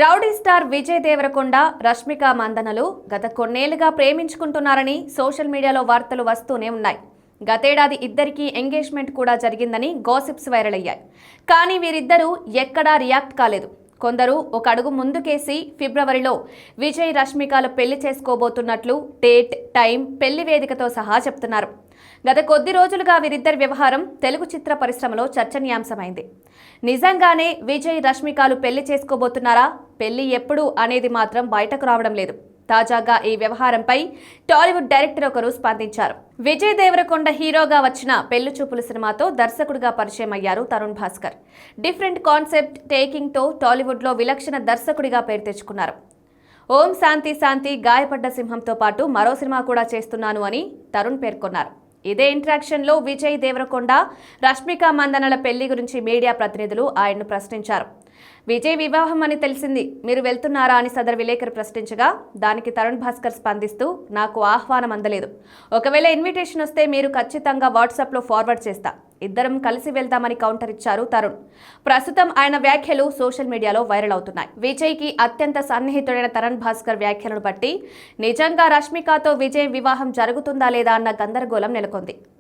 Rowdy star Vijay Devarakonda, Rashmika మందనలు గత కొన్నేళ్లుగా ప్రేమించుకుంటున్నారని social మీడియాలో వార్తలు వస్తూనే ఉన్నాయి. గతేడాది ఇద్దరికీ ఎంగేజ్మెంట్ కూడా జరిగిందని గాసిప్స్ వైరల్ అయ్యాయి. కానీ వీరిద్దరూ ఎక్కడా రియాక్ట్ కాలేదు. కొందరు ఒక అడుగు ముందుకేసి ఫిబ్రవరిలో విజయ్ రష్మికలు పెళ్లి చేసుకోబోతున్నట్లు డేట్, టైం, పెళ్లి వేదికతో సహా చెప్తున్నారు. గత కొద్ది రోజులుగా వీరిద్దరి వ్యవహారం తెలుగు చిత్ర పరిశ్రమలో చర్చనీయాంశమైంది. నిజంగానే విజయ్ రష్మికలు పెళ్లి చేసుకోబోతున్నారా? పెళ్లి ఎప్పుడు అనేది మాత్రం బయటకు రావడం లేదు. తాజాగా ఈ వ్యవహారంపై టాలీవుడ్ డైరెక్టర్ ఒకరు స్పందించారు. విజయ్ దేవరకొండ హీరోగా వచ్చిన పెళ్లి చూపులు సినిమాతో దర్శకుడిగా పరిచయం అయ్యారు Tarun Bhaskar. Different concept taking తో టాలీవుడ్ లో విలక్షణ దర్శకుడిగా పేరు తెచ్చుకున్నారు. ఓం శాంతి శాంతి, గాయపడ్డ సింహంతో పాటు మరో సినిమా కూడా చేస్తున్నాను అని తరుణ్ పేర్కొన్నారు. ఇదే ఇంట్రాక్షన్ లో విజయ్ దేవరకొండ, రష్మిక మందనల పెళ్లి గురించి మీడియా ప్రతినిధులు ఆయన్ను ప్రశ్నించారు. విజయ్ వివాహం అని తెలిసింది, మీరు వెళ్తున్నారా అని సదరు విలేకరు ప్రశ్నించగా దానికి తరుణ్ భాస్కర్ స్పందిస్తూ, నాకు ఆహ్వానం అందలేదు. ఒకవేళ ఇన్విటేషన్ వస్తే మీరు ఖచ్చితంగా వాట్సాప్లో ఫార్వర్డ్ చేస్తా. ఇద్దరం కలిసి వెళ్దామని కౌంటర్ ఇచ్చారు తరుణ్. ప్రస్తుతం ఆయన వ్యాఖ్యలు సోషల్ మీడియాలో వైరల్ అవుతున్నాయి. విజయ్కి అత్యంత సన్నిహితుడైన తరుణ్ భాస్కర్ వ్యాఖ్యలను బట్టి నిజంగా రష్మికతో విజయ్ వివాహం జరుగుతుందా లేదా అన్న గందరగోళం నెలకొంది.